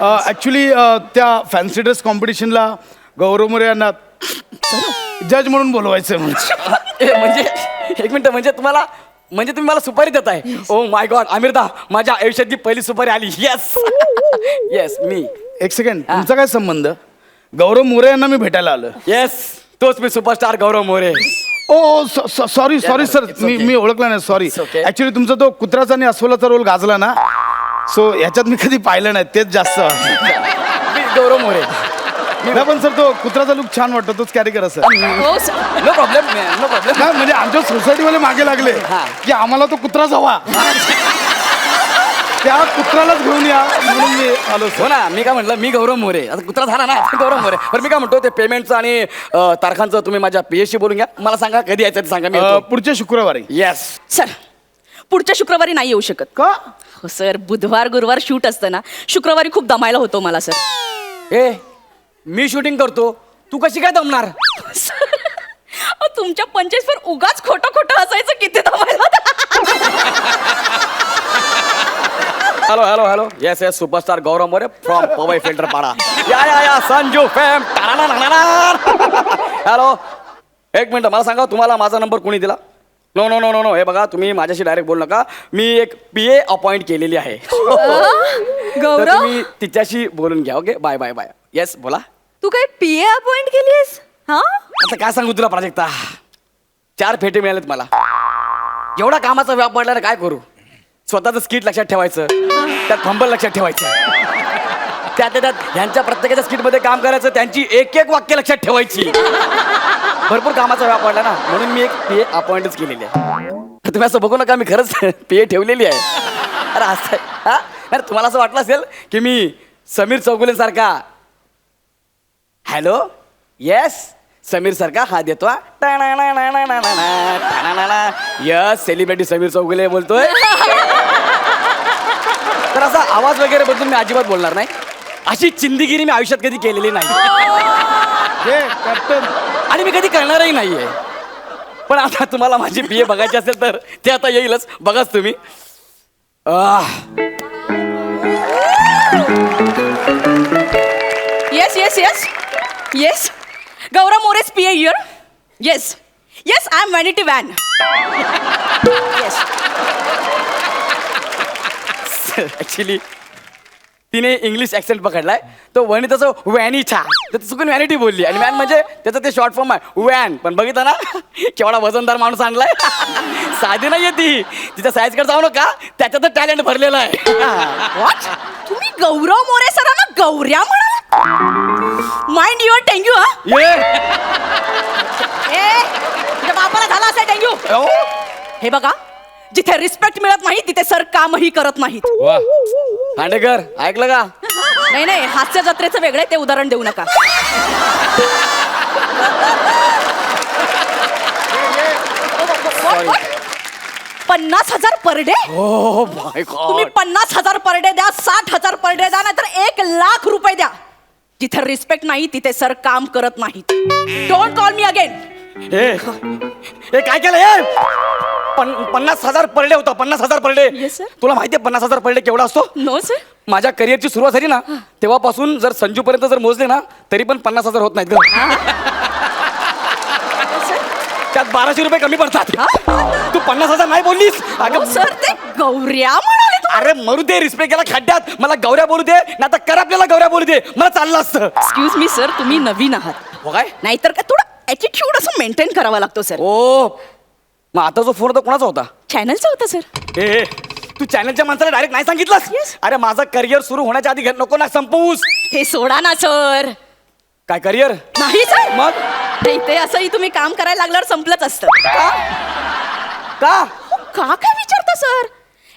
Actually त्या fancy dress कॉम्पिटिशनला गौरव मोरे यांना जज म्हणून बोलवायचं म्हणजे. म्हणजे एक मिनिट, म्हणजे तुम्ही मला सुपारी देताय? ओ माय गॉड, आमिरदा, माझ्या आयुष्यातली पहिली सुपारी आली. येस येस, मी. एक सेकंड, तुमचा काय संबंध? गौरव मोरे यांना मी भेटायला आलो. येस, तोच मी superstar Gaurav More. Oh sorry sir, मी ओळखला नाही, सॉरी. It's okay. ऍक्च्युली तुमचा तो कुत्राचा आणि अस्वलाचा रोल गाजला ना, सो ह्याच्यात मी कधी पाहिलं नाही, तेच जास्त. मी गौरव मोरे. नाही पण सर, तो कुत्राचा लुक छान वाटतो, तोच कॅरी करा सर. हो sir. No problem, no problem. नाही म्हणजे आमच्या सोसायटीवाले मागे लागले हा. की आम्हाला तो कुत्राच हवा, त्या कुत्रालाच घेऊन या म्हणून मी आलो हो सर. ना, मी काय म्हटलं, मी गौरव मोरे. आता कुत्रा झाला ना, गौरव मोरे. पण मी काय म्हणतो, ते पेमेंटचं आणि तारखांचं तुम्ही माझ्या पीएसशी बोलून घ्या. मला सांगा कधी यायचं ते सांगा, मी पुढच्या शुक्रवारी. येस. सर, पुढच्या शुक्रवारी नाही येऊ शकत. का? हो सर, बुधवार गुरुवार शूट असतं ना, शुक्रवारी खूप दमायला होतो मला सर. ए, मी शूटिंग करतो, तू कशी काय दमणार? सर, अहो, तुमच्या पंचायतवर उगाच खोटं खोटं असायचं, किती दमायला hello hello hello. Yes yes, superstar Gaurav More from Powai Filterpada. या संजू फॅम. हॅलो, एक मिनिट, मला सांगा, तुम्हाला माझा नंबर कोणी दिला? No no no no no, हे बघा, तुम्ही माझ्याशी डायरेक्ट बोलू नका. मी एक PA अपॉइंट केलेली आहे. तर गौरव, तुम्ही तिच्याशी बोलून घ्या. Okay, bye bye bye. Yes, बोला. तू काय PA अपॉइंट केलीस? हा, आता काय सांगू तुला प्राजक्ता, 4 फेटे मिळालेत मला. एवढा कामाचा व्याप पडला ना, काय करू? स्वतःचं स्किट लक्षात ठेवायचं, त्यात फंबल लक्षात ठेवायचं, त्यात ह्यांच्या प्रत्येकाच्या स्किटमध्ये काम करायचं, त्यांची एक एक वाक्य लक्षात ठेवायची. भरपूर कामाचा व्याप पडला ना, म्हणून मी एक PA अपॉइंटच केलेली आहे. तुम्ही असं बघू नका, मी खरंच PA ठेवलेली आहे. अरे असं हा, अरे तुम्हाला असं वाटलं असेल की मी समीर चौगुलेसारखा. हॅलो, येस, समीर सारखा हा देतो. यस, सेलिब्रिटी समीर चौगुले बोलतोय. तर असा आवाज वगैरे बदलून मी अजिबात बोलणार नाही. अशी चिंदीगिरी मी आयुष्यात कधी केलेली नाही, कॅप्टन. आणि मी कधी करणारही नाहीये. पण आता तुम्हाला माझी PA बघायची असेल तर ते आता येईलच, बघाच तुम्ही. Yes yes yes yes, Gaurav More's PA here. Yes yes, I am vanity van. Yes. Actually तिने इंग्लिश ऍक्सेंट पकडलाय, तो वणी तसं व्हॅनिछा, तर चुकून व्हॅनिटी बोलली, आणि व्हॅन म्हणजे त्याचं ते शॉर्ट फॉर्म आहे व्हॅन. पण बघितलं ना, केवढा वजनदार माणूस आणलाय. साधी नाहीये ती, तिच्या साईजकडे जाऊ नका, त्याच्यातच टॅलेंट भरलेलं आहे. What? तुम्ही गौरव मोरे सरांना गौऱ्या म्हणाला? Mind your dengue. हा, ये तुझ्या बापाला झाला असेल डेंग्यू. हे बघा, जिथे रिस्पेक्ट मिळत नाही तिथे सर कामही करत नाहीत. वा, खांडेकर ऐकलं का? नाही नाही, हास्य जत्रेचं वेगळे, ते उदाहरण देऊ नका. What? 50,000 per day? हो माय तुम्ही गॉड. 50,000 पर डे द्या, 60,000 पर डे द्या, नाहीतर 1,00,000 रुपये द्या. जिथे रिस्पेक्ट नाही तिथे सर काम करत नाहीत. Don't call me again. हे काय केलं हे? 50,000 पर डे होता, 50,000 पर डे. Yes, sir. तुला माहितीये 50,000 पर डे केवढा असतो? No sir. माझ्या करिअरची सुरुवात झाली ना, तेव्हापासून जर संजू पर्यंत जर मोजले ना, तरी पण 50,000 होत नाहीत ग. त्यात 1200 रुपये कमी पडतात. तू 50,000 नाही बोललीस अगं सर, ते गौऱ्या म्हणाले तुम्ही. अरे मरू दे, रिस्पेक्ट केला खड्ड्यात. मला गौऱ्या बोलू दे, ना तर कर आपल्याला गौऱ्या बोलू दे, मला चाललं असतं. एक्सक्यूज मी सर, तुम्ही नवीन आहात. हो काय? नाहीतर काय थोडं ॲटिट्यूड असं मेंटेन करावा लागतो सर. ओ, मग आता जो फोन होता कोणाचा होता? चॅनलचा होता सर. ए, तू चॅनलच्या माणसाला डायरेक्ट नाही सांगितलंस? अरे माझं करिअर सुरू होण्याच्या आधी नको ना संपवूस. ते सोडा ना सर. काय करिअर? नाही सर, मग नाही, ते असंही तुम्ही काम करायला लागल्यावर संपलंच असतं. का? का काय विचारता सर?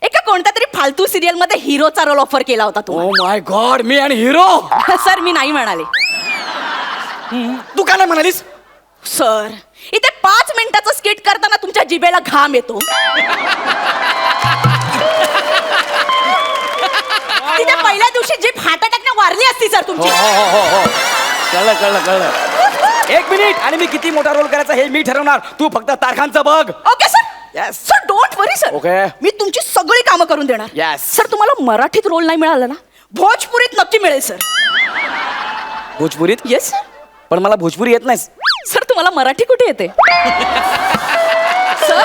एका कोणत्या तरी फालतू सिरियल मध्ये हिरोचा रोल ऑफर केला होता ओ माय गॉड, मी आणि हिरो. सर, मी नाही म्हणाले. तू का नाही म्हणालीस? सर, इथे 5 मिनिटाचं स्किट करताना तुमच्या जिभेला घाम येतो. तिथे पहिल्या दिवशी जीभ हार्ट अटॅकने वारली असती सर तुमची. कळलं कळलं कळलं. 1 मिनिट, आणि मी किती मोठा रोल करायचा हे मी ठरवणार. तू फक्त तारखांचं बघ. Okay sir. Yes. Sir, don't worry sir. Okay. मी तुमची सगळी कामं करून देणार. Yes. सर, तुम्हाला मराठीत रोल नाही मिळाला ना, भोजपुरीत नक्की मिळेल सर. भोजपुरीत? Yes sir. पण मला भोजपुरी येत नाही. सर तुम्हाला मराठी कुठे येते सर?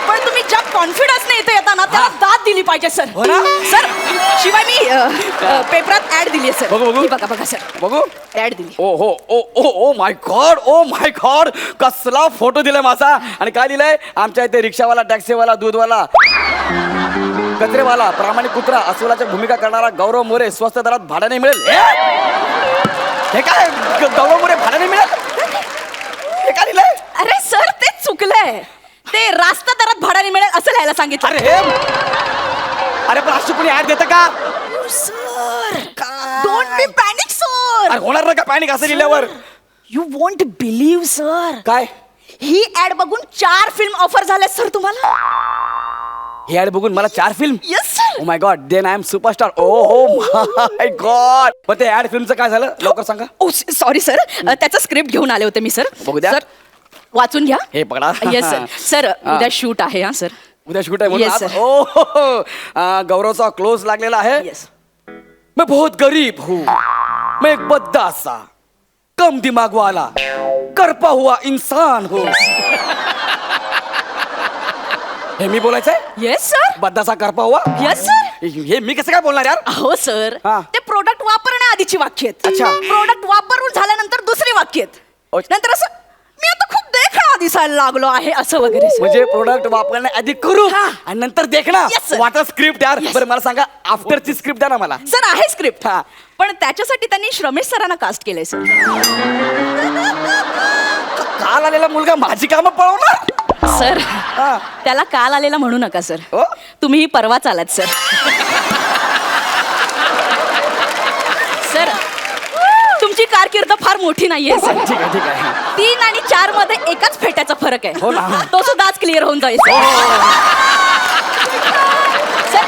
पण तुम्ही ज्या कॉन्फिडन्सने इथे येता ना त्याला दाद दिली पाहिजे सर. हो ना? सर शिवाय मी पेपरात ऍड दिली आहे सर. बघू, बघू. ही बघा बघा सर, बघू. ऍड दिली. ओ हो oh oh oh my God, oh my God, कसला फोटो दिलाय माझा. आणि काय दिलंय? आमच्या इथे रिक्षावाला, टॅक्सीवाला, दूधवाला, कचरेवाला, प्रामाणिक कुत्रा, अस्वलाच्या भूमिका करणारा गौरव मोरे स्वस्त दरात भाड्याने मिळेल. हे काय गौरव मोरे भाड्याने मिळेल? हे काय दिलंय? अरे सर ते चुकलंय. ते रास्ता दरात भाड्याने मिळेल असं लिहायला सांगितलं. अरे हे अरे पण अशी कोणी ऍड देतं का? Sir don't be panic sir. अरे होणार ना का पॅनिक असं लिहिल्यावर? यू वॉन्ट बिलीव्ह सर, काय ही ऍड बघून 4 फिल्म ऑफर झाल्या सर तुम्हाला. हे ऍड बघून मला 4 film? Yes sir. Oh my god, then I am superstar. Oh my god. पण ते ऍड फिल्मचं काय झालं लवकर सांगा. ओ सॉरी सर, त्याचा स्क्रिप्ट घेऊन आले होते मी सर. बघू द्या. सर वाचून घ्या. हे पकडा. Yes sir. सर उद्या शूट आहे हा सर. उद्या शूट आहे Yes, म्हणून sir. ओ हो, हो. गौरवचा क्लोज लागलेला आहे. येस. मैं बहुत गरीब हूँ, मैं एक बद्दा सा कम दिमाग वाला करपा हुआ इंसान हूँ. हे मी बोलायचंय? Yes sir. बद्दासा करपा हुआ? Yes sir. हे मी कसं काय बोलणार यार? हो सर, हा. ते प्रोडक्ट वापरण्याआधीची वाक्य आहेत. अच्छा. प्रोडक्ट वापरून झाल्यानंतर दुसरी वाक्य आहेत. अच्छा. नंतर असं मी आता खूप देखणा दिसायला लागलो आहे असं वगैरे सर. म्हणजे प्रोडक्ट वापरण्याआधी करू हा. आणि नंतर देखना. Yes, sir. वाटा स्क्रिप्ट यार. Yes. बरं मला सांगा, आफ्टरची स्क्रिप्ट द्या ना मला. सर आहे स्क्रिप्ट, हा. पण त्याच्यासाठी त्यांनी श्रमेश सरांना कास्ट केलंय सर. काल आलेला मुलगा माझी कामं पळवणार? सर हा. त्याला काल आलेला म्हणू नका सर. हो? तुम्ही परवाच आलात सर. सर तुमची कारकीर्द फार मोठी नाहीये सर. ठीक आहे ठीक आहे. 3 आणि 4 मध्ये एकाच फेट्याचा फरक आहे. हो ना. तो सुद्धा आज क्लिअर होऊन जाईल सर. सर,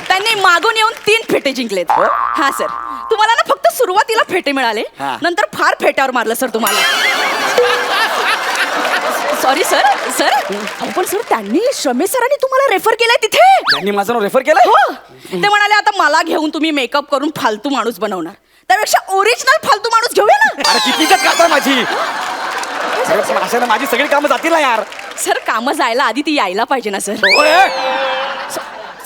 त्यांनी मागून येऊन 3 फेटे जिंकलेत. हो? हा सर. तुम्हाला ना फक्त सुरुवातीला फेटे मिळाले, हा. नंतर फार फेट्यावर मारलं सर तुम्हाला. Sorry sir. सर पण सर त्यांनी श्रमेश सरांनी तुम्हाला रेफर केलंय तिथे. त्यांनी माझं नाव रेफर केलं? हो. ते म्हणाले आता मला घेऊन तुम्ही मेकअप करून फालतू माणूस बनवणार, त्यापेक्षा ओरिजिनल फालतू माणूस घेऊया ना. अरे किती इज्जत करता माझी. अरे पण अशाने माझी सगळी कामं जातील ना यार. सर कामं जायला आधी ती यायला पाहिजे ना सर. ओए,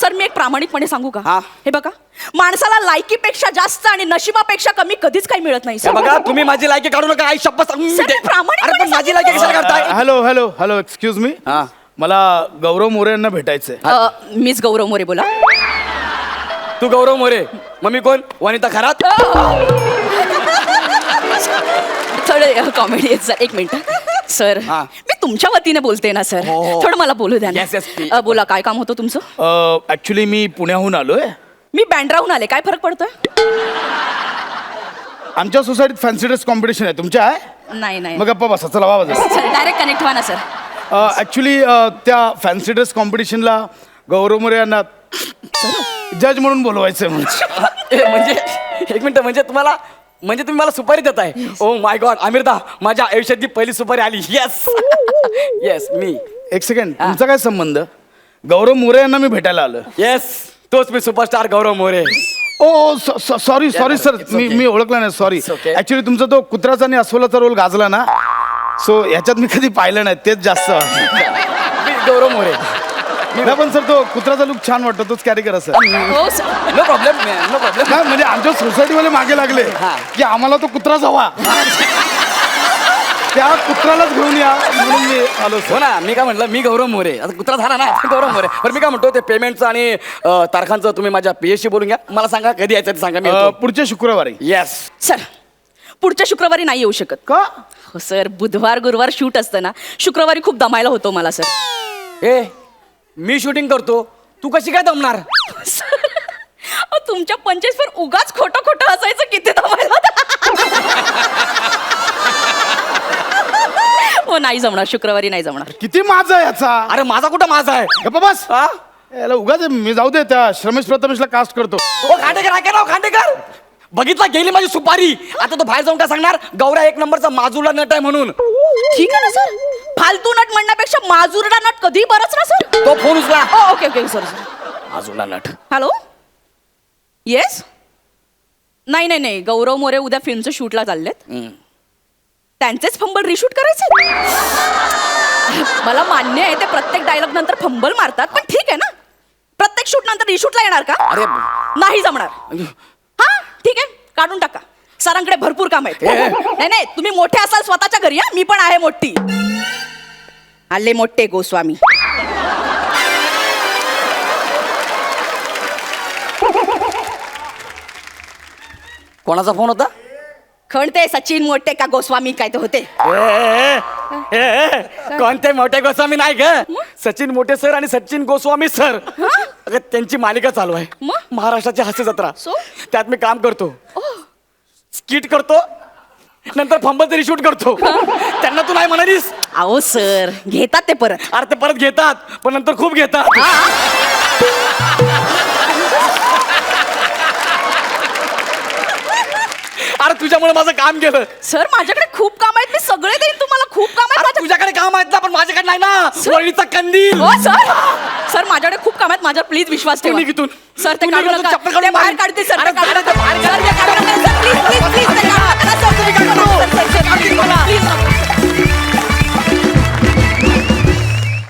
सर मी एक प्रामाणिकपणे सांगू का? हा. हे बघा, माणसाला लायकीपेक्षा जास्त आणि नशिबापेक्षा कमी कधीच काही मिळत नाही हे सर. बघा तुम्ही माझी लायकी काढू नका. आई शप्पथ सांगून सर, देते. मी प्रामाणिकपणे अरे पण माझी लायकी कशाला काढताय? Hello hello hello excuse me. हा. मला गौरव मोरे यांना भेटायचंय. मिस गौरव मोरे बोला. तू गौरव मोरे, मग मी कोण? वनिता खरात? थोडं कॉमेडी आहे सर. एक मिनिट सर. हा. मी तुमच्या वतीने बोलते ना सर. हो, हो. थोडं मला बोलू द्या ना. Yes, yes, please. बोला काय काम होतं तुमचं? ऍक्च्युली मी पुण्याहून आलोय. मी बँड्राहून आले. काय फरक पडतोय? आमच्या सोसायटीत फॅन्सी ड्रेस कॉम्पिटिशन आहे. तुमच्या आहे? नाही नाही मग गप्पा बसा. चला वा सर डायरेक्ट कनेक्ट व्हा ना सर. ऍक्च्युली त्या फॅन्सी ड्रेस कॉम्पिटिशनला गौरव मोरे यांना जज म्हणून बोलवायचंय म्हणजे. म्हणजे एक मिनिट, म्हणजे तुम्हाला म्हणजे तुम्ही मला सुपारी देताय? ओ माय गॉड अमिरदा, माझ्या आयुष्यातली पहिली सुपारी आली. येस येस मी. एक सेकंड, तुमचा काय संबंध? गौरव मोरे यांना मी भेटायला आलो. येस तोच मी superstar Gaurav More. Oh sorry sorry sir, it's okay. मी ओळखला नाही. सॉरी. It's okay. ऍक्च्युली तुमचा तो कुत्र्याचा आणि अस्वलाचा रोल गाजला ना, सो ह्याच्यात मी कधी पाहिलं नाही, तेच जास्त. मी गौरव मोरे. नाही पण सर तो कुत्र्याचा लुक छान वाटतो, तोच कॅरी करा सर. हो sir. No problem no problem. नाही म्हणजे आमच्या सोसायटीवाले मागे लागले हा. की आम्हाला तो कुत्राच हवा. त्या कुत्रालाच घेऊन या म्हणून मी आलो हो सर. ना, मी काय म्हटलं, मी गौरव मोरे. आता कुत्रा झाला ना गौरव मोरे. बरं मी काय म्हणतो, ते पेमेंटचं आणि तारखांचं तुम्ही माझ्या पीएसशी बोलून घ्या. मला सांगा कधी यायचं ते सांगा. मी पुढच्या शुक्रवारी. येस. सर पुढच्या शुक्रवारी नाही येऊ शकत. का? हो सर, बुधवार गुरुवार शूट असतं ना, शुक्रवारी खूप दमायला होतो मला सर. ए मी शूटिंग करतो, तू कशी काय दमणार? सर, अहो, तुमच्या 25 वर उगाच खोटं खोटं असायचं किती दमायला होतं. हो नाही जमणार, शुक्रवारी नाही जमणार. किती माझा याचा? अरे माझा कुठं माझा आहे? गप्पा बस. हा? याला उगाच मी जाऊ दे, त्या श्रमेश प्रथमेशला कास्ट करतो. ओ खांडेकर, ऐका राव खांडेकर, बघितला गेली माझी सुपारी. आता तो बाहेर जाऊन काय सांगणार? गौरा 1 नंबरचा माजूला नट आहे म्हणून. ठीक आहे ना सर, फालतू नट म्हणण्यापेक्षा माजुरडा नट कधी बरंच ना सर. तो फोन उचला. Okay okay sir sir. माजूला नट. हॅलो येस नाही नाही नाही गौरव मोरे उद्या फिल्मचं शूटला चाललेत त्यांचेच फंबल रिशूट करायचे. मला मान्य आहे ते प्रत्येक डायलॉग नंतर फंबल मारतात पण ठीक आहे ना प्रत्येक शूट नंतर रिशूटला येणार का? अरे नाही जमणार. हा ठीक आहे काढून टाका सरांकडे भरपूर काम आहेत. नाही नाही तुम्ही मोठे असाल स्वतःच्या घरी या मी पण आहे मोठी. आले मोठे गोस्वामी. कोणाचा फोन होता? खणते सचिन मोठे का गोस्वामी काय ते होते. कोणते मोठे गोस्वामी नाही ग सचिन मोठे सर आणि सचिन गोस्वामी सर अगं त्यांची मालिका चालू आहे मग? महाराष्ट्राची हास्य जत्रा. So? त्यात मी काम करतो स्किट करतो नंतर फंबलचं रिशूट करतो. त्यांना तू नाही म्हणालीस. अहो सर घेतात ते परत. अरे ते परत घेतात पण नंतर खूप घेतात. अरे तुझ्यामुळे माझं काम गेलं. सर माझ्याकडे खूप काम आहेत मी सगळे देईन तुम्हाला खूप काम आहेत अरे माझ्या- तुझ्याकडे काम आहेत ना पण माझ्याकडे नाही ना. सर. वळीचा कंदील. हो सर सर माझ्याकडे खूप काम आहेत माझ्यावर प्लीज विश्वास ठेवा. तू निघ इथून. सर ते तू काढू निघ, तू नका चप्पल काढून ते बाहेर मार. काढते सर अरे ते काढू काढ, नका. बाहेर सर, ते काढू नका. सर, प्लीज प्लीज प्लीज ते